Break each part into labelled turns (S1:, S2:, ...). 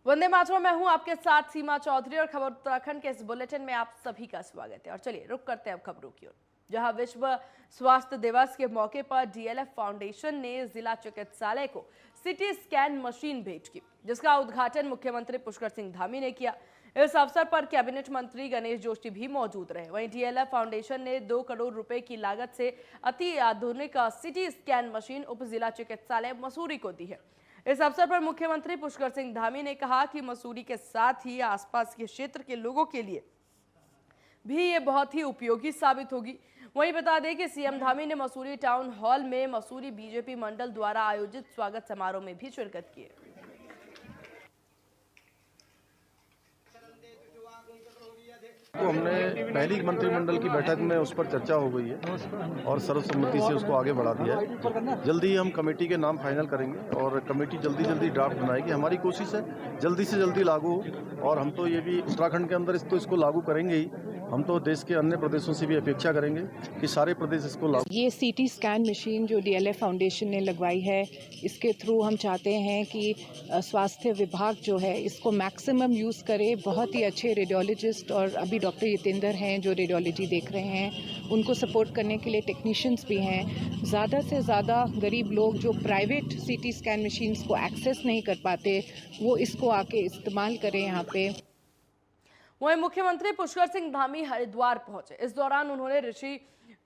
S1: वंदे मातरम। मैं हूं आपके साथ सीमा चौधरी और खबर उत्तराखंड के इस बुलेटिन में आप सभी का स्वागत है। और चलिए रुक करते हैं अब खबरों की ओर, जहां विश्व स्वास्थ्य दिवस के मौके पर डीएलएफ फाउंडेशन ने जिला चिकित्सालय को सीटी स्कैन मशीन भेंट की, जिसका उद्घाटन मुख्यमंत्री पुष्कर सिंह धामी ने किया। इस अवसर पर कैबिनेट मंत्री गणेश जोशी भी मौजूद रहे। वहीं डीएलएफ फाउंडेशन ने 2 करोड़ रुपए की लागत से अति आधुनिक सीटी स्कैन मशीन उप जिला चिकित्सालय मसूरी को दी है। इस अवसर पर मुख्यमंत्री पुष्कर सिंह धामी ने कहा कि मसूरी के साथ ही आसपास के क्षेत्र के लोगों के लिए भी ये बहुत ही उपयोगी साबित होगी। वहीं बता दें कि सीएम धामी ने मसूरी टाउन हॉल में मसूरी बीजेपी मंडल द्वारा आयोजित स्वागत समारोह में भी शिरकत की।
S2: तो हमने पहली मंत्रिमंडल की बैठक में उस पर चर्चा हो गई है और सर्वसम्मति से उसको आगे बढ़ा दिया है। जल्दी ही हम कमेटी के नाम फाइनल करेंगे और कमेटी जल्दी ड्राफ्ट बनाएगी। हमारी कोशिश है जल्दी से जल्दी लागू हो, और हम तो ये भी उत्तराखंड के अंदर इसको लागू करेंगे ही, हम तो देश के अन्य प्रदेशों से भी अपेक्षा करेंगे कि सारे प्रदेश इसको लागू।
S3: ये सीटी स्कैन मशीन जो डीएलएफ फाउंडेशन ने लगवाई है, इसके थ्रू हम चाहते हैं कि स्वास्थ्य विभाग जो है इसको मैक्सिमम यूज़ करे। बहुत ही अच्छे रेडियोलॉजिस्ट और अभी डॉक्टर यतेंद्र हैं जो रेडियोलॉजी देख रहे हैं, उनको सपोर्ट करने के लिए टेक्नीशियंस भी हैं। ज़्यादा से ज़्यादा गरीब लोग जो प्राइवेट सीटी स्कैन मशीन्स को एक्सेस नहीं कर पाते, वो इसको आके इस्तेमाल करें यहाँ पे।
S1: वहीं मुख्यमंत्री पुष्कर सिंह धामी हरिद्वार पहुंचे। इस दौरान उन्होंने ऋषि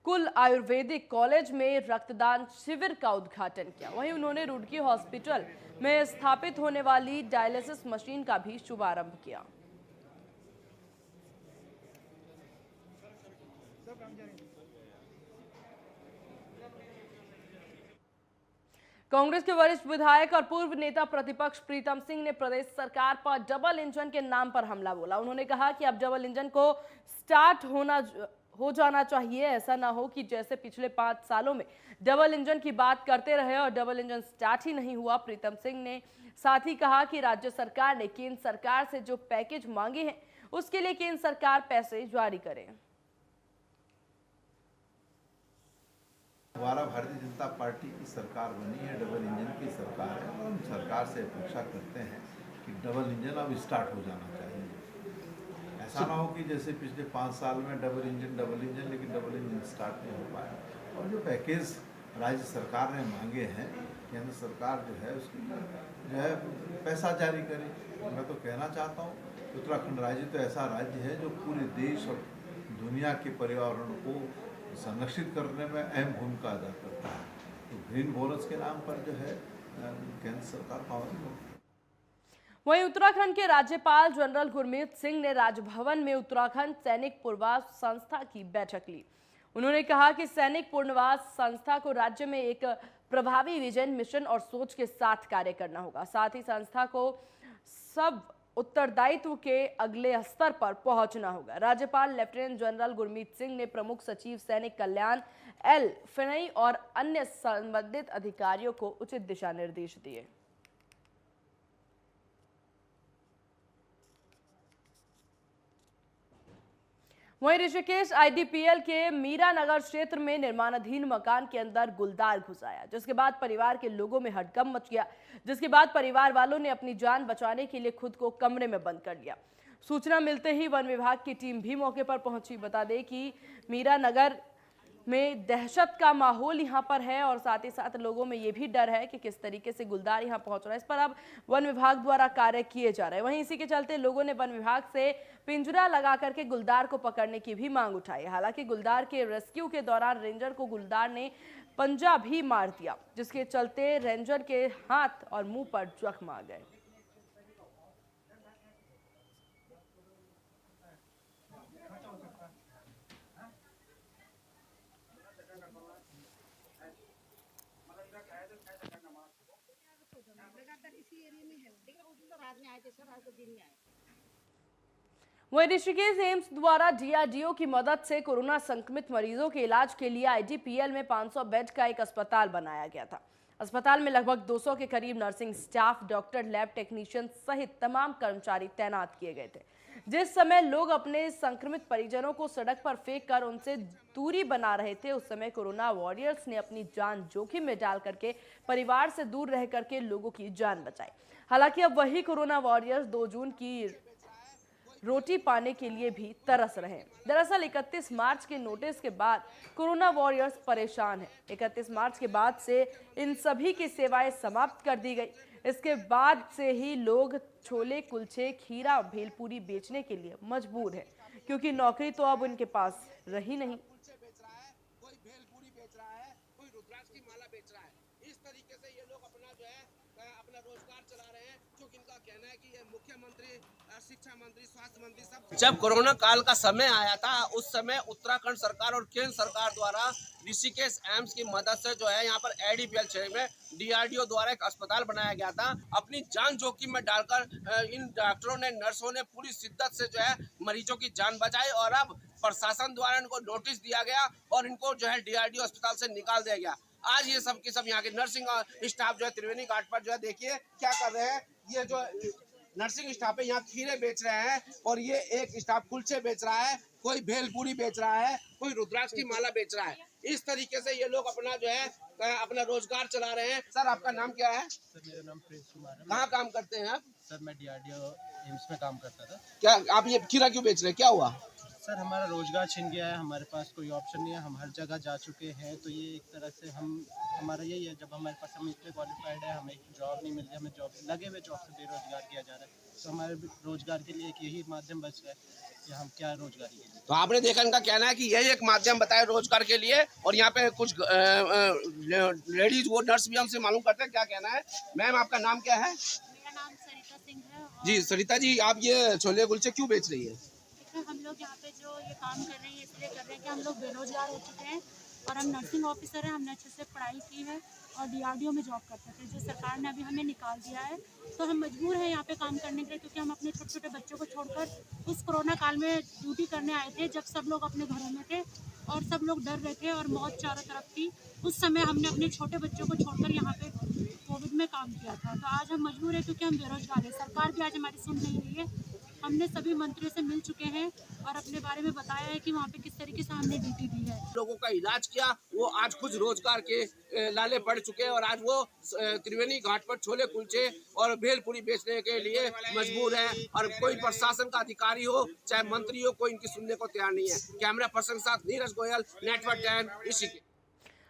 S1: कुल आयुर्वेदिक कॉलेज में रक्तदान शिविर का उद्घाटन किया। वहीं उन्होंने रुड़की हॉस्पिटल में स्थापित होने वाली डायलिसिस मशीन का भी शुभारंभ किया। कांग्रेस के वरिष्ठ विधायक और पूर्व नेता प्रतिपक्ष प्रीतम सिंह ने प्रदेश सरकार पर डबल इंजन के नाम पर हमला बोला। उन्होंने कहा कि अब डबल इंजन को स्टार्ट हो जाना चाहिए। ऐसा ना हो कि जैसे पिछले 5 सालों में डबल इंजन की बात करते रहे और डबल इंजन स्टार्ट ही नहीं हुआ। प्रीतम सिंह ने साथ ही कहा कि राज्य सरकार ने केंद्र सरकार से जो पैकेज मांगे हैं उसके लिए केंद्र सरकार पैसे जारी करे।
S4: हमारा भारतीय जनता पार्टी की सरकार बनी है, डबल इंजन की सरकार है, और हम सरकार से अपेक्षा करते हैं कि डबल इंजन अब स्टार्ट हो जाना चाहिए। ऐसा ना हो कि जैसे पिछले 5 साल में डबल इंजन लेकिन डबल इंजन स्टार्ट नहीं हो पाया। और जो पैकेज राज्य सरकार ने मांगे हैं, केंद्र सरकार जो है उसकी जो है पैसा जारी करे। मैं तो कहना चाहता हूँ उत्तराखंड राज्य तो ऐसा राज्य है जो पूरे देश और दुनिया के पर्यावरण को संरक्षित करने में अहम भूमिका अदा करता है। तो ग्रीन बोनस के नाम पर जो है केंद्र सरकार पावर।
S1: वहीं उत्तराखंड के राज्यपाल जनरल गुरमीत सिंह ने राजभवन में उत्तराखंड सैनिक पुनर्वास संस्था की बैठक ली। उन्होंने कहा कि सैनिक पुनर्वास संस्था को राज्य में एक प्रभावी विजन, मिशन और सोच के साथ कार्य करना होगा। साथ ही संस्था को सब उत्तरदायित्व के अगले स्तर पर पहुंचना होगा। राज्यपाल लेफ्टिनेंट जनरल गुरमीत सिंह ने प्रमुख सचिव सैनिक कल्याण एल फिनई और अन्य संबंधित अधिकारियों को उचित दिशा निर्देश दिए। वहीं ऋषिकेश आईडीपीएल के मीरानगर क्षेत्र में निर्माणाधीन मकान के अंदर गुलदार घुस आया, जिसके बाद परिवार के लोगों में हड़कंप मच गया। जिसके बाद परिवार वालों ने अपनी जान बचाने के लिए खुद को कमरे में बंद कर लिया। सूचना मिलते ही वन विभाग की टीम भी मौके पर पहुंची। बता दें कि मीरानगर में दहशत का माहौल यहां पर है और साथ ही साथ लोगों में ये भी डर है कि किस तरीके से गुलदार यहां पहुंच रहा है। इस पर अब वन विभाग द्वारा कार्य किए जा रहे हैं। वहीं इसी के चलते लोगों ने वन विभाग से पिंजरा लगा करके गुलदार को पकड़ने की भी मांग उठाई। हालांकि गुलदार के रेस्क्यू के दौरान रेंजर को गुलदार ने पंजा भी मार दिया, जिसके चलते रेंजर के हाथ और मुंह पर जख्म आ गए। वहीं ऋषिकेश एम्स द्वारा डीआरडीओ की मदद से कोरोना संक्रमित मरीजों के इलाज के लिए आईडीपीएल में 500 बेड का एक अस्पताल बनाया गया था। अस्पताल में लगभग 200 के करीब nursing staff, doctor, lab technician सहित तमाम कर्मचारी तैनात किए गए थे। जिस समय लोग अपने संक्रमित परिजनों को सड़क पर फेंक कर उनसे दूरी बना रहे थे, उस समय कोरोना वॉरियर्स ने अपनी जान जोखिम में डाल करके परिवार से दूर रह करके लोगों की जान बचाई। हालांकि अब वही कोरोना वॉरियर्स 2 जून की रोटी पाने के लिए भी तरस रहे हैं। दरअसल 31 मार्च के नोटिस के बाद कोरोना वॉरियर्स परेशान हैं। 31 मार्च के बाद से इन सभी की सेवाएं समाप्त कर दी गई। इसके बाद से ही लोग छोले, कुलचे, खीरा, भेलपूरी बेचने के लिए मजबूर हैं, क्योंकि नौकरी तो अब उनके पास रही नहीं।
S5: कोई भेलपूरी बेच रहा है, कोई रुद्राक्ष की माला बेच रहा है। इस तरीके से ये लोग अपना जो है अपना रोजगार चला रहे हैं, क्योंकि इनका कहना है कि ये मुख्यमंत्री, शिक्षा मंत्री, स्वास्थ्य मंत्री सब। जब कोरोना काल का समय आया था, उस समय उत्तराखंड सरकार और केंद्र सरकार द्वारा ऋषिकेश एम्स की मदद से जो है यहाँ पर ADPL क्षेत्र में DRDO द्वारा एक अस्पताल बनाया गया था। अपनी जान जोखिम में डालकर इन डॉक्टरों ने, नर्सों ने पूरी शिद्दत से जो है मरीजों की जान बचाई और अब प्रशासन द्वारा इनको नोटिस दिया गया और इनको जो है DRDO अस्पताल से निकाल दिया गया। आज ये सब के सब यहाँ के नर्सिंग स्टाफ जो है त्रिवेणी घाट पर जो है देखिए क्या कर रहे हैं। ये जो नर्सिंग स्टाफ है यहाँ खीरे बेच रहे हैं और ये एक स्टाफ कुलचे बेच रहा है, कोई भेलपूरी बेच रहा है, कोई रुद्राक्ष की माला बेच रहा है। इस तरीके से ये लोग अपना जो है अपना रोजगार चला रहे हैं। सर आपका नाम क्या है?
S6: सर मेरा नाम प्रिंस कुमार है।
S5: कहाँ काम करते हैं आप?
S6: सर मैं DRDO एम्स में काम करता था।
S5: क्या आप ये खीरा क्यों बेच रहे हैं, क्या हुआ?
S6: सर हमारा रोजगार छिन गया है, हमारे पास कोई ऑप्शन नहीं है, हम हर जगह जा चुके हैं। तो ये एक तरह से हमारा यही है, जब हमारे पास हम इतने क्वालिफाइड है, हमें जॉब नहीं मिल रही, हमें जॉब लगे हुए जॉब से बेरोजगार किया जा रहा है। तो हमारे रोजगार के लिए एक यही माध्यम बच गया है कि हम क्या रोजगारी के लिए।
S5: तो आपने देखा इनका कहना है कि यही एक माध्यम बताया रोजगार के लिए। और यहाँ पे कुछ लेडीज वो नर्स भी हमसे मालूम करते हैं क्या कहना है। मैम आपका नाम क्या है?
S7: मेरा नाम सरिता सिंह है।
S5: जी सरिता जी, आप ये छोले कुलचे क्यों बेच रही है?
S7: हम लोग यहाँ पे जो ये काम कर रहे हैं इसलिए कर रहे हैं कि हम लोग बेरोजगार हो चुके हैं और हम नर्सिंग ऑफिसर हैं। हमने अच्छे से पढ़ाई की है और DRDO में जॉब करते थे, जो सरकार ने अभी हमें निकाल दिया है। तो हम मजबूर हैं यहाँ पे काम करने के लिए, क्योंकि हम अपने छोटे छोटे बच्चों को छोड़कर उस कोरोना काल में ड्यूटी करने आए थे, जब सब लोग अपने घरों में थे और सब लोग डर रहे थे और मौत चारों तरफ थी। उस समय हमने अपने छोटे बच्चों को छोड़कर यहाँ पे कोविड में काम किया था। तो आज हम मजबूर हैं क्योंकि हम बेरोजगार हैं। सरकार भी आज हमारी सुन नहीं रही है। हमने सभी मंत्रियों से मिल चुके हैं और अपने बारे में बताया है कि वहाँ पे किस तरीके से हमने ड्यूटी दी है।
S5: लोगों का इलाज किया, वो आज खुद रोजगार के लाले पड़ चुके हैं और आज वो त्रिवेणी घाट पर छोले कुलचे और भेलपूरी बेचने के लिए मजबूर है। और कोई प्रशासन का अधिकारी हो चाहे मंत्री हो, कोई इनकी सुनने को तैयार नहीं है। कैमरा पर्सन के साथ नीरज गोयल, नेटवर्क 10 ऋषिकेश।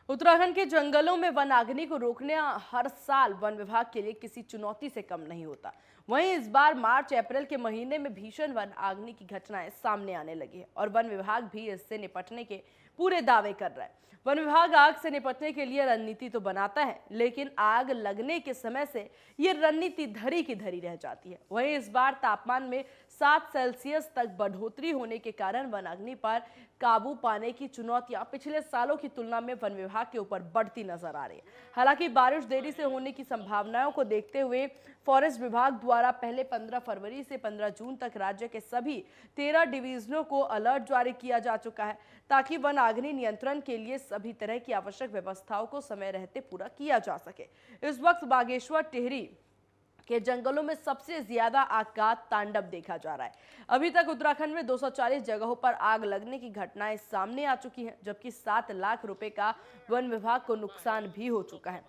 S1: उत्तराखंड के जंगलों में वनाग्नि को रोकना हर साल वन विभाग के लिए किसी चुनौती से कम नहीं होता। वहीं इस बार मार्च अप्रैल के महीने में भीषण वन आगनी की घटनाएं सामने आने लगी है और वन विभाग भी इससे निपटने के पूरे दावे कर रहा है। वन विभाग आग से निपटने के लिए रणनीति तो बनाता है, लेकिन आग लगने के समय से ये रणनीति धरी की धरी रह जाती है। वहीं इस बार तापमान में 7 सेल्सियस तक बढ़ोतरी होने के कारण वनाग्नि पर काबू पाने की चुनौतियां पिछले सालों की तुलना में वन विभाग के ऊपर बढ़ती नजर आ रही है। हालांकि बारिश देरी से होने की संभावनाओं को देखते हुए फॉरेस्ट विभाग द्वारा पहले 15 फरवरी से 15 जून तक राज्य के सभी 13 डिवीजनों को अलर्ट जारी किया जा चुका है, ताकि वन आगनी नियंत्रण के लिए सभी तरह की आवश्यक व्यवस्थाओं को समय रहते पूरा किया जा सके। इस वक्त बागेश्वर टिहरी के जंगलों में सबसे ज्यादा आग का तांडव देखा जा रहा है। अभी तक उत्तराखंड में 240 जगहों पर आग लगने की घटनाएं सामने आ चुकी हैं, जबकि 7 लाख रुपए का वन विभाग को नुकसान भी हो चुका है।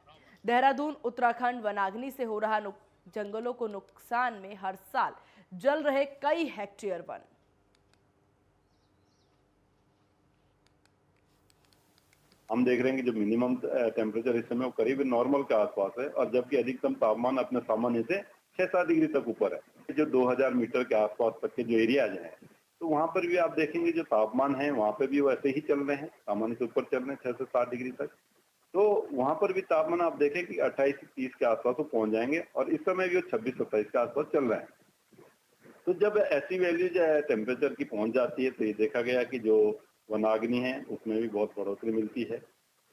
S1: देहरादून उत्तराखंड वनाग्नि से हो रहा जंगलों को नुकसान में हर साल जल रहे कई हेक्टेयर वन।
S8: हम देख रहे हैं कि जो मिनिमम टेम्परेचर इस समय वो करीब नॉर्मल के आसपास है और जबकि अधिकतम तापमान अपने सामान्य से 6-7 डिग्री तक ऊपर है। जो 2000 मीटर के आसपास तक के जो एरियाज हैं, तो वहां पर भी आप देखेंगे जो तापमान है वहां पर भी वो ऐसे ही चल रहे हैं, सामान्य से ऊपर चल रहे हैं 6 से 7 डिग्री तक। तो वहां पर भी तापमान आप देखें कि 28 से 30 के आसपास वो पहुंच जाएंगे और इस समय भी वो 26-27 के आसपास चल रहे हैं। तो जब ऐसी वैल्यूज टेम्परेचर की पहुंच जाती है तो ये देखा गया कि जो वनाग्नि है उसमें भी बहुत बढ़ोतरी मिलती है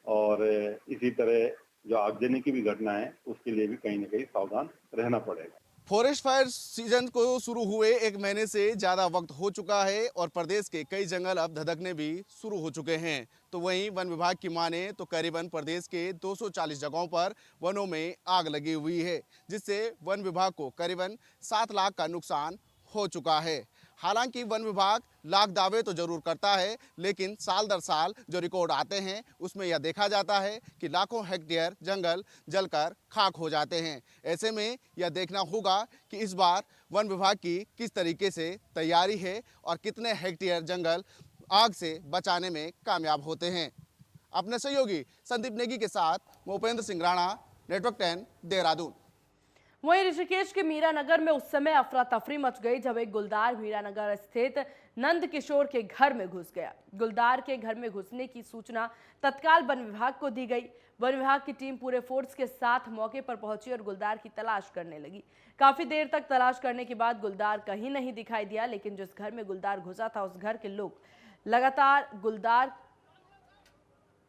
S8: और इसी तरह जो आगजनी की भी घटना है उसके लिए भी कहीं ना कहीं सावधान रहना पड़ेगा।
S9: फॉरेस्ट फायर सीजन को शुरू हुए 1 महीने से ज़्यादा वक्त हो चुका है और प्रदेश के कई जंगल अब धधकने भी शुरू हो चुके हैं। तो वहीं वन विभाग की माने तो करीबन प्रदेश के 240 जगहों पर वनों में आग लगी हुई है, जिससे वन विभाग को करीबन 7 लाख का नुकसान हो चुका है। हालांकि वन विभाग लाख दावे तो जरूर करता है, लेकिन साल दर साल जो रिकॉर्ड आते हैं उसमें यह देखा जाता है कि लाखों हेक्टेयर जंगल जलकर खाक हो जाते हैं। ऐसे में यह देखना होगा कि इस बार वन विभाग की किस तरीके से तैयारी है और कितने हेक्टेयर जंगल आग से बचाने में कामयाब होते हैं। अपने सहयोगी संदीप नेगी के साथ मैं उपेंद्र सिंह राणा, नेटवर्क 10 देहरादून।
S1: वहीं ऋषिकेश के मीरानगर में उस समय अफरा तफरी मच गई जब एक गुलदार मीरानगर स्थित नंद किशोर के घर में घुस गया। गुलदार के घर में घुसने की सूचना तत्काल वन विभाग को दी गई। वन विभाग की टीम पूरे फोर्स के साथ मौके पर पहुंची और गुलदार की तलाश करने लगी। काफी देर तक तलाश करने के बाद गुलदार कहीं नहीं दिखाई दिया, लेकिन जिस घर में गुलदार घुसा था उस घर के लोग लगातार गुलदार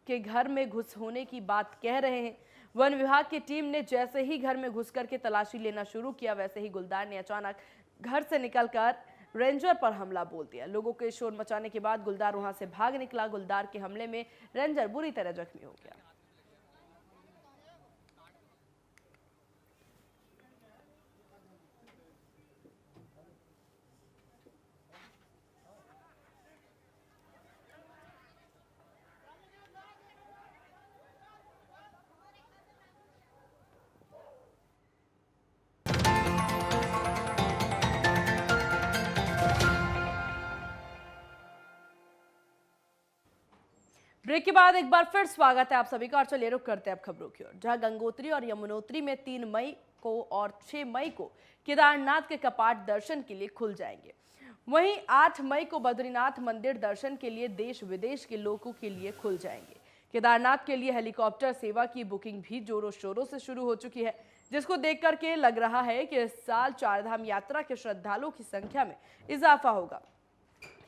S1: के घर में घुस होने की बात कह रहे हैं। वन विभाग की टीम ने जैसे ही घर में घुस करके तलाशी लेना शुरू किया, वैसे ही गुलदार ने अचानक घर से निकलकर रेंजर पर हमला बोल दिया। लोगों के शोर मचाने के बाद गुलदार वहां से भाग निकला। गुलदार के हमले में रेंजर बुरी तरह जख्मी हो गया। ब्रेक के बाद एक बार फिर स्वागत है आप सभी का और चलिए रुक करते हैं अब खबरों की ओर, जहां गंगोत्री और यमुनोत्री में 3 मई को और 6 मई को केदारनाथ के कपाट दर्शन के लिए खुल जाएंगे। वहीं 8 मई को बद्रीनाथ मंदिर दर्शन के लिए देश विदेश के लोगों के लिए खुल जाएंगे। केदारनाथ के लिए हेलीकॉप्टर सेवा की बुकिंग भी जोरों शोरों से शुरू हो चुकी है, जिसको देख करके लग रहा है कि इस साल चारधाम यात्रा के श्रद्धालुओं की संख्या में इजाफा होगा।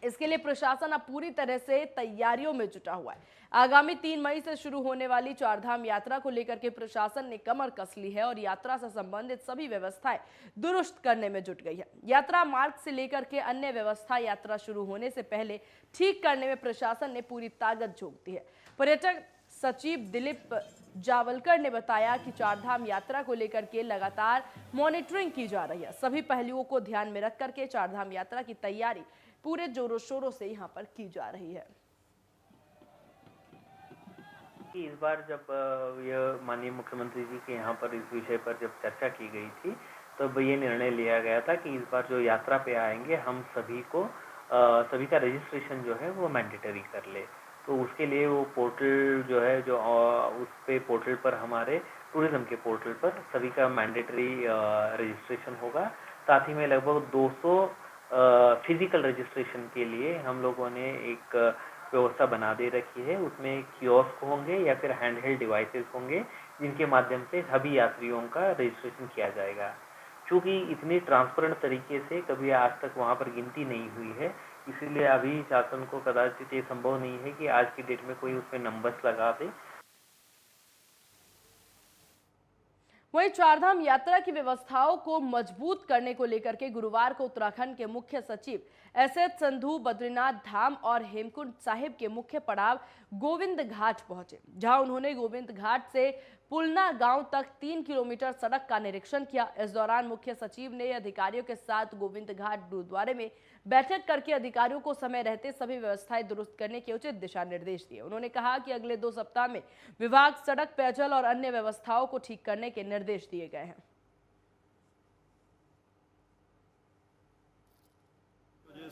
S1: इसके लिए प्रशासन अब पूरी तरह से तैयारियों में जुटा हुआ है। आगामी 3 मई से शुरू होने वाली चारधाम यात्रा को लेकर के प्रशासन ने कमर कस ली है और यात्रा से संबंधित सभी व्यवस्थाएं दुरुस्त करने में जुट गई है। यात्रा मार्ग से लेकर के अन्य व्यवस्था यात्रा शुरू होने से पहले ठीक करने में प्रशासन ने पूरी ताकत झोंक दी है। पर्यटन सचिव दिलीप जावलकर ने बताया कि चारधाम यात्रा को लेकर के लगातार मॉनिटरिंग की जा रही है। सभी पहलुओं को ध्यान में रख करके चारधाम यात्रा की तैयारी पूरे जोरों शोरों से यहाँ पर की जा रही है।
S10: इस बार जब यह माननीय मुख्यमंत्री जी के यहाँ पर इस विषय पर जब चर्चा की गई थी, तब ये निर्णय लिया गया था कि इस बार जो यात्रा पे आएंगे हम सभी का रजिस्ट्रेशन जो है वो मैंडेटरी कर ले। तो उसके लिए वो पोर्टल जो है जो उस पे पोर्टल पर हमारे टूरिज्म के पोर्टल पर सभी का मैंडेटरी रजिस्ट्रेशन होगा। साथ ही में लगभग 200 फिजिकल रजिस्ट्रेशन के लिए हम लोगों ने एक व्यवस्था बना दे रखी है। उसमें कियोस्क होंगे या फिर हैंडहेल्ड डिवाइसेस होंगे, जिनके माध्यम से सभी यात्रियों का रजिस्ट्रेशन किया जाएगा। चूँकि इतनी ट्रांसपेरेंट तरीके से कभी आज तक वहाँ पर गिनती नहीं हुई है, इसीलिए अभी शासन को कदाचित ये संभव नहीं है कि आज की डेट में कोई उसमें नंबर्स लगा दे।
S1: वहीं चारधाम यात्रा की व्यवस्थाओं को मजबूत करने को लेकर के गुरुवार को उत्तराखंड के मुख्य सचिव एस.एच. संधू बद्रीनाथ धाम और हेमकुंड साहिब के मुख्य पड़ाव गोविंद घाट पहुंचे, जहां उन्होंने गोविंद घाट से पुलना गांव तक 3 किलोमीटर सड़क का निरीक्षण किया। इस दौरान मुख्य सचिव ने अधिकारियों के साथ गोविंद घाट गुरुद्वारे में बैठक करके अधिकारियों को समय रहते सभी व्यवस्थाएं दुरुस्त करने के उचित दिशा निर्देश दिए। उन्होंने कहा कि अगले 2 सप्ताह में विभाग सड़क, पेयजल और अन्य व्यवस्थाओं को ठीक करने के निर्देश दिए गए हैं।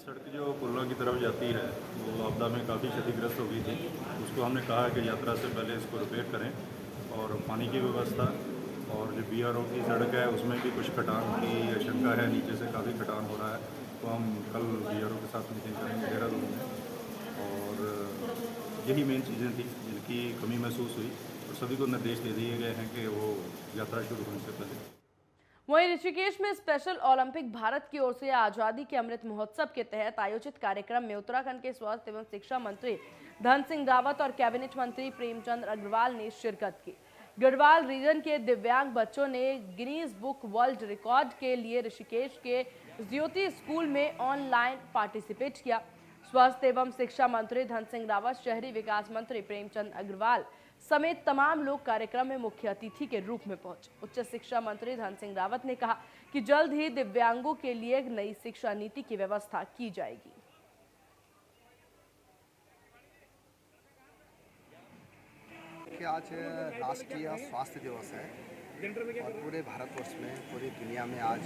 S11: सड़क जो पुलना की तरफ जाती है वो आपदा में काफ़ी क्षतिग्रस्त हो गई थी। उसको हमने कहा कि यात्रा से पहले इसको रिपेयर करें और पानी की व्यवस्था और जो BRO की सड़क है उसमें भी कुछ कटान की आशंका है, नीचे से काफ़ी कटान हो रहा है। तो हम कल BRO के साथ मीटिंग करेंगे देहरादून में और यही मेन चीज़ें थी जिनकी कमी महसूस हुई और सभी को निर्देश दे दिए गए हैं कि वो यात्रा शुरू होने से पहले।
S1: वहीं ऋषिकेश में स्पेशल ओलंपिक भारत की ओर से आजादी के अमृत महोत्सव के तहत आयोजित कार्यक्रम में उत्तराखंड के स्वास्थ्य एवं शिक्षा मंत्री धन सिंह रावत और कैबिनेट मंत्री प्रेमचंद अग्रवाल ने शिरकत की। गढ़वाल रीजन के दिव्यांग बच्चों ने गिनीज बुक वर्ल्ड रिकॉर्ड के लिए ऋषिकेश के ज्योति स्कूल में ऑनलाइन पार्टिसिपेट किया। स्वास्थ्य एवं शिक्षा मंत्री धन सिंह रावत, शहरी विकास मंत्री प्रेमचंद अग्रवाल समेत तमाम लोग कार्यक्रम में मुख्य अतिथि के रूप में पहुंचे। उच्च शिक्षा मंत्री धन सिंह रावत ने कहा कि जल्द ही दिव्यांगों के लिए एक नई शिक्षा नीति की व्यवस्था की जाएगी।
S12: आज राष्ट्रीय स्वास्थ्य दिवस है और पूरे भारतवर्ष में, पूरी दुनिया में आज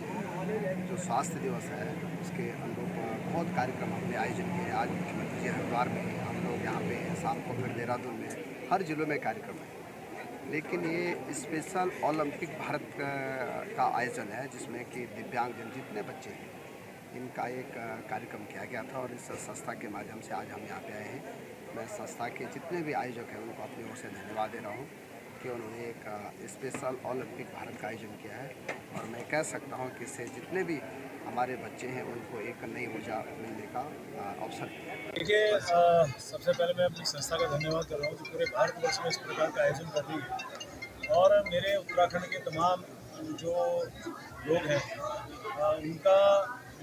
S12: जो स्वास्थ्य दिवस है उसके अनुरूप बहुत कार्यक्रम हमने आयोजन किए। आज मुख्यमंत्री जी हरिद्वार में, हम लोग यहाँ पे शाम को फिर देहरादून में, हर जिलों में कार्यक्रम है। लेकिन ये स्पेशल ओलंपिक भारत का आयोजन है जिसमें कि दिव्यांगजन जितने बच्चे हैं इनका एक कार्यक्रम किया गया था और इस संस्था के माध्यम से आज हम यहाँ पे आए हैं। मैं संस्था के जितने भी आयोजक हैं उनको अपनी ओर से धन्यवाद दे रहा हूँ कि उन्होंने एक स्पेशल ओलंपिक भारत का आयोजन किया है और मैं कह सकता हूँ कि इससे जितने भी हमारे बच्चे हैं उनको एक नई ऊर्जा मिलने का अवसर दिया।
S13: देखिए, सबसे पहले मैं अपनी संस्था का धन्यवाद कर रहा हूँ जो पूरे भारतवर्ष में इस प्रकार का आयोजन कर रही है और मेरे उत्तराखंड के तमाम जो लोग हैं उनका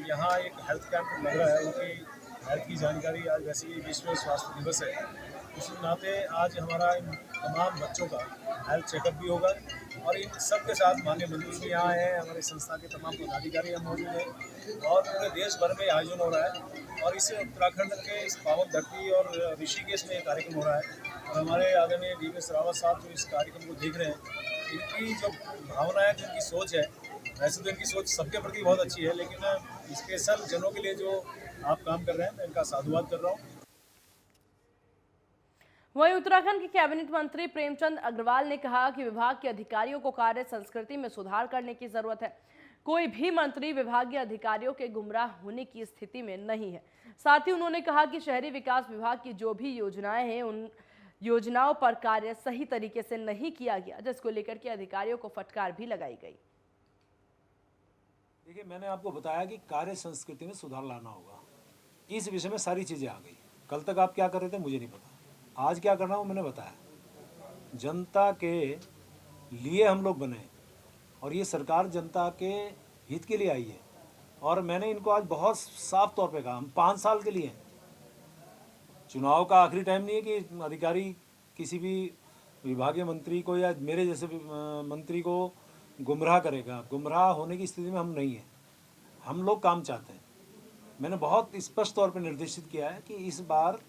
S13: यहाँ एक हेल्थ कैंप लग रहा है। उनकी हेल्थ की जानकारी, आज वैसे ही विश्व स्वास्थ्य दिवस है, इस नाते आज हमारा इन तमाम बच्चों का हेल्थ चेकअप भी होगा और इन सब के साथ माननीय मंत्री जी यहाँ हैं, हमारी संस्था के तमाम पदाधिकारी यहाँ मौजूद हैं और पूरे देश भर में आयोजन हो रहा है और इस उत्तराखंड के इस पावन धरती और ऋषिकेश में ये कार्यक्रम हो रहा है। और हमारे आदरणीय DVS रावत साहब जो इस कार्यक्रम को देख रहे हैं, इनकी जो भावना है, जो इनकी सोच है, वैसे तो इनकी सोच सबके प्रति बहुत अच्छी है, लेकिन स्पेशल जनों के लिए जो आप काम कर रहे हैं मैं इनका साधुवाद कर रहा हूँ।
S1: वहीं उत्तराखंड के कैबिनेट मंत्री प्रेमचंद अग्रवाल ने कहा कि विभाग के अधिकारियों को कार्य संस्कृति में सुधार करने की जरूरत है। कोई भी मंत्री विभागीय अधिकारियों के गुमराह होने की स्थिति में नहीं है। साथ ही उन्होंने कहा कि शहरी विकास विभाग की जो भी योजनाएं हैं उन योजनाओं पर कार्य सही तरीके से नहीं किया गया, जिसको लेकर के अधिकारियों को फटकार भी लगाई गई।
S13: देखिए, मैंने आपको बताया कि कार्य संस्कृति में सुधार लाना होगा। इस विषय में सारी चीज़ें आ गई। कल तक आप क्या कर रहे थे मुझे नहीं पता, आज क्या करना वो मैंने बताया। जनता के लिए हम लोग बने और ये सरकार जनता के हित के लिए आई है और मैंने इनको आज बहुत साफ तौर पे कहा, हम 5 साल के लिए हैं। चुनाव का आखिरी टाइम नहीं है कि अधिकारी किसी भी विभागीय मंत्री को या मेरे जैसे मंत्री को गुमराह करेगा। गुमराह होने की स्थिति में हम नहीं हैं, हम लोग काम चाहते हैं। मैंने बहुत स्पष्ट तौर पर निर्देशित किया है कि इस बार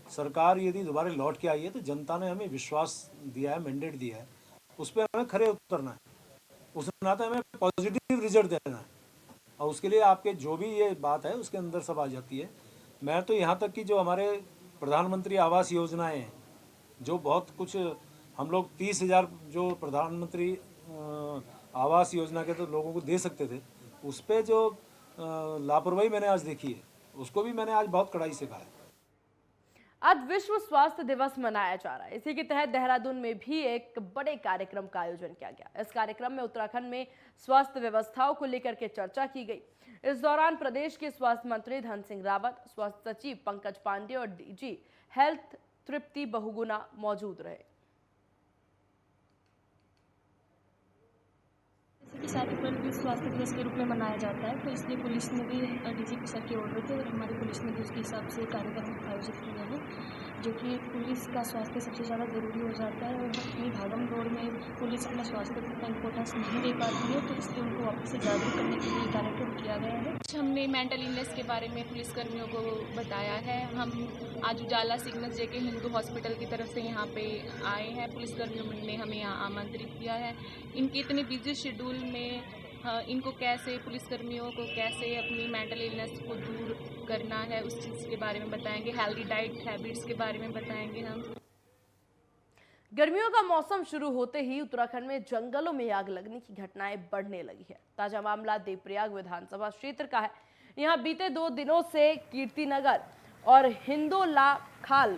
S13: सरकार यदि दोबारा लौट के आई है तो जनता ने हमें विश्वास दिया है, मैंडेट दिया है, उस पर हमें खरे उतरना है, उस नाते हमें पॉजिटिव रिजल्ट देना है और उसके लिए आपके जो भी ये बात है उसके अंदर सब आ जाती है। मैं तो यहाँ तक कि जो हमारे प्रधानमंत्री आवास योजनाएं हैं, जो बहुत कुछ हम लोग 30,000 जो प्रधानमंत्री आवास योजना के तो लोगों को दे सकते थे, उस पर जो लापरवाही मैंने आज देखी है उसको भी मैंने आज बहुत कड़ाई से कहा है।
S1: आज विश्व स्वास्थ्य दिवस मनाया जा रहा है। इसी के तहत देहरादून में भी एक बड़े कार्यक्रम का आयोजन किया गया। इस कार्यक्रम में उत्तराखंड में स्वास्थ्य व्यवस्थाओं को लेकर के चर्चा की गई। इस दौरान प्रदेश के स्वास्थ्य मंत्री धन सिंह रावत, स्वास्थ्य सचिव पंकज पांडे और DG हेल्थ तृप्ति बहुगुणा मौजूद रहे।
S7: कि 7 अप्रैल विश्व स्वास्थ्य दिवस के रूप में मनाया जाता है, तो इसलिए पुलिस ने भी DG सर के ऑर्डर थे और हमारी पुलिस ने भी उसके हिसाब से कार्यक्रम आयोजित किया है, जो कि पुलिस का स्वास्थ्य सबसे ज़्यादा ज़रूरी हो जाता है और इतनी भागम दौड़ में पुलिस अपना स्वास्थ्य को इम्पोर्टेंस नहीं दे पाती है, तो इसलिए उनको वापस से जागरूक करने के लिए कार्यक्रम किया गया है। हमने मेंटल इलनेस के बारे में पुलिसकर्मियों को बताया है। हम आज उजाला सिग्नस जेके हिंदू हॉस्पिटल की तरफ से यहाँ पे आए हैं। पुलिसकर्मियों ने हमें यहाँ आमंत्रित किया है। इनके इतने बिजी शेड्यूल में इनको कैसे, पुलिसकर्मियों को कैसे अपनी मेंटल इलनेस को दूर करना है उस चीज़ के बारे में बताएंगे। हेल्दी डाइट हैबिट्स के बारे में बताएंगे हम।
S1: गर्मियों का मौसम शुरू होते ही उत्तराखंड में जंगलों में आग लगने की घटनाएं बढ़ने लगी है। ताजा मामला देवप्रयाग विधानसभा क्षेत्र का है। यहां बीते 2 दिनों से कीर्तिनगर और हिंदोला खाल,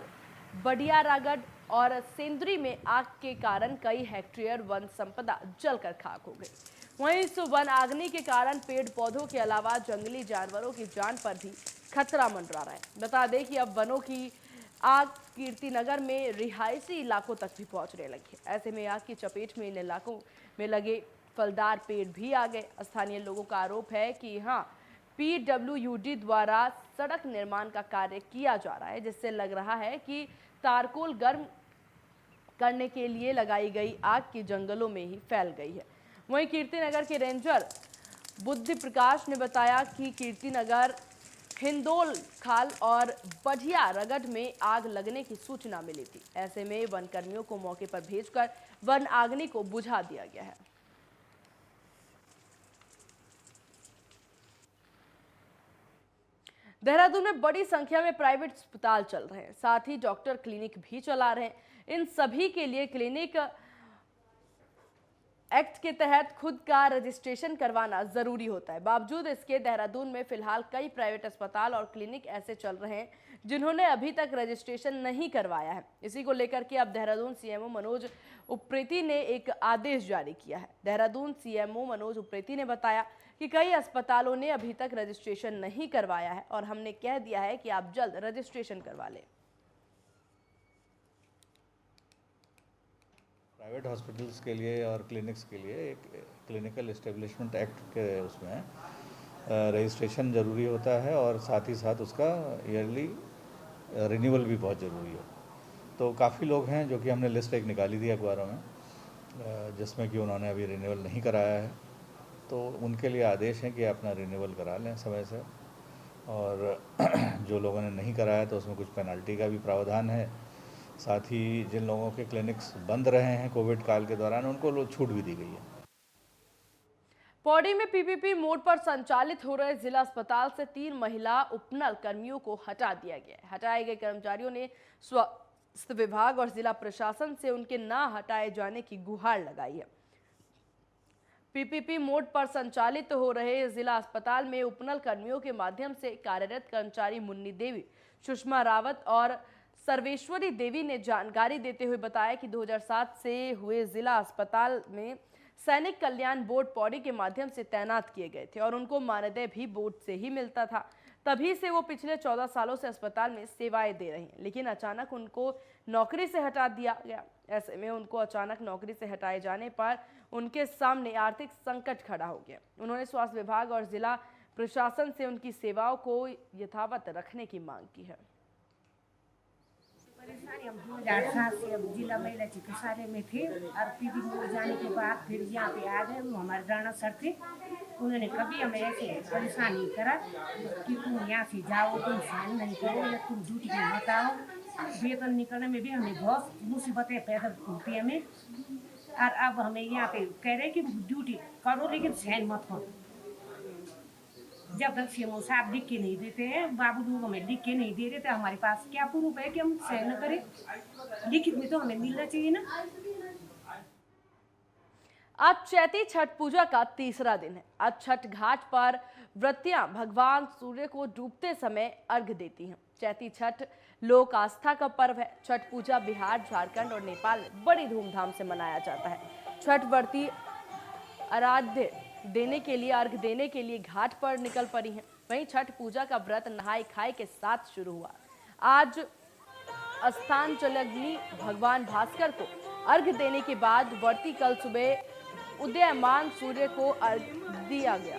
S1: बडियारागढ़ और सेंद्री में आग के कारण कई हेक्टेयर वन संपदा जलकर खाक हो गई। वहीं इस वन आगनी के कारण पेड़ पौधों के अलावा जंगली जानवरों की जान पर भी खतरा मंडरा रहा है। बता दें कि अब वनों की आग कीर्तिनगर में रिहायशी इलाकों तक भी पहुंचने लगी है। ऐसे में आग की चपेट में इन इलाकों में लगे फलदार पेड़ भी आ गए। स्थानीय लोगों का आरोप है कि यहाँ PWD द्वारा सड़क निर्माण का कार्य किया जा रहा है, जिससे लग रहा है कि तारकोल गर्म करने के लिए लगाई गई आग की जंगलों में ही फैल गई है। वहीं कीर्तिनगर के रेंजर बुद्धि प्रकाश ने बताया कि कीर्तिनगर, हिंदोल खाल और बढ़िया रगड़ में आग लगने की सूचना मिली थी। ऐसे में वन कर्मियों को मौके पर भेजकर वन आगनी को बुझा दिया गया है। देहरादून में बड़ी संख्या में प्राइवेट अस्पताल चल रहे हैं, साथ ही डॉक्टर क्लिनिक भी चला रहे हैं। इन सभी के लिए क्लिनिक एक्ट के तहत खुद का रजिस्ट्रेशन करवाना जरूरी होता है। बावजूद इसके देहरादून में फिलहाल कई प्राइवेट अस्पताल और क्लिनिक ऐसे चल रहे हैं जिन्होंने अभी तक रजिस्ट्रेशन नहीं करवाया है। इसी को लेकर के अब देहरादून सीएमओ मनोज उप्रेती ने एक आदेश जारी किया है। देहरादून सीएमओ मनोज उप्रेती ने बताया कि कई अस्पतालों ने अभी तक रजिस्ट्रेशन नहीं करवाया है और हमने कह दिया है कि आप जल्द रजिस्ट्रेशन करवा लें।
S14: प्राइवेट हॉस्पिटल्स के लिए और क्लिनिक्स के लिए एक क्लिनिकल एस्टेब्लिशमेंट एक्ट के उसमें रजिस्ट्रेशन ज़रूरी होता है और साथ ही साथ उसका ईयरली रिन्यूअल भी बहुत ज़रूरी है। तो काफ़ी लोग हैं जो कि हमने लिस्ट एक निकाली थी अखबारों में, जिसमें कि उन्होंने अभी रिन्यूअल नहीं कराया है, तो उनके लिए आदेश है कि अपना रिन्यूअल करा लें समय से। और जो लोगों ने नहीं कराया तो उसमें कुछ पेनल्टी का भी प्रावधान है। साथ ही जिन लोगों के क्लिनिक्स बंद रहे हैं कोविड काल के दौरान, उनको छूट भी दी गई है।
S1: पौड़ी में पीपीपी मोड पर संचालित हो रहे जिला अस्पताल से 3 महिला उपनल कर्मियों को हटा दिया गया है। हटाए गए कर्मचारियों ने स्वास्थ्य विभाग और जिला प्रशासन से उनके ना हटाए जाने की गुहार लगाई है। पीपीपी मोड पर संचालित हो रहे जिला अस्पताल में उपनल कर्मियों के माध्यम से कार्यरत कर्मचारी मुन्नी देवी, सुषमा रावत और सर्वेश्वरी देवी ने जानकारी देते हुए बताया कि 2007 से हुए जिला अस्पताल में सैनिक कल्याण बोर्ड पौड़ी के माध्यम से तैनात किए गए थे और उनको मानदेय भी बोर्ड से ही मिलता था। तभी से वो पिछले 14 सालों से अस्पताल में सेवाएं दे रही हैं, लेकिन अचानक उनको नौकरी से हटा दिया गया। ऐसे में उनको अचानक नौकरी से हटाए जाने पर उनके सामने आर्थिक संकट खड़ा हो गया। उन्होंने स्वास्थ्य विभाग और जिला प्रशासन से उनकी सेवाओं को यथावत रखने की मांग की है।
S15: परेशानी हम 2007 से अब जिला महिला चिकित्सालय में थे और पीपी मोड जाने के बाद फिर यहाँ पे आ गए। वो हमारे राणा सर थे, उन्होंने कभी हमें ऐसे परेशान नहीं करा कि तुम यहाँ से जाओ, तुम साइन नहीं करो या तुम ड्यूटी में मत आओ। वेतन निकलने में भी हमें बहुत मुसीबतें पैदा होती हमें। और अब हमें यहाँ पे कह रहे हैं कि ड्यूटी करो लेकिन साइन मत करो। जब तक सीएमओ साहब लिख के नहीं देते हैं, बाबू लोग हमें लिख के नहीं दे रहे, तो हमारे पास क्या प्रूफ है कि हम साइन न करें? लिखित में तो हमें मिलना चाहिए ना।
S1: आज चैती छठ पूजा का तीसरा दिन है। आज छठ घाट पर व्रतियां भगवान सूर्य को डूबते समय अर्घ्य देती हैं। चैती छठ लोक आस्था का पर्व है। छठ पूजा बिहार, झारखंड और नेपाल में बड़ी धूमधाम से मनाया जाता है। छठ व्रती आराध्य देने के लिए, अर्घ देने के लिए घाट पर निकल पड़ी हैं। वहीं छठ पूजा का व्रत नहाय खाए के साथ शुरू हुआ। आज अस्तांचलग्नि भगवान भास्कर को अर्घ देने के बाद व्रती कल सुबह उदयमान सूर्य को अर्घ दिया गया।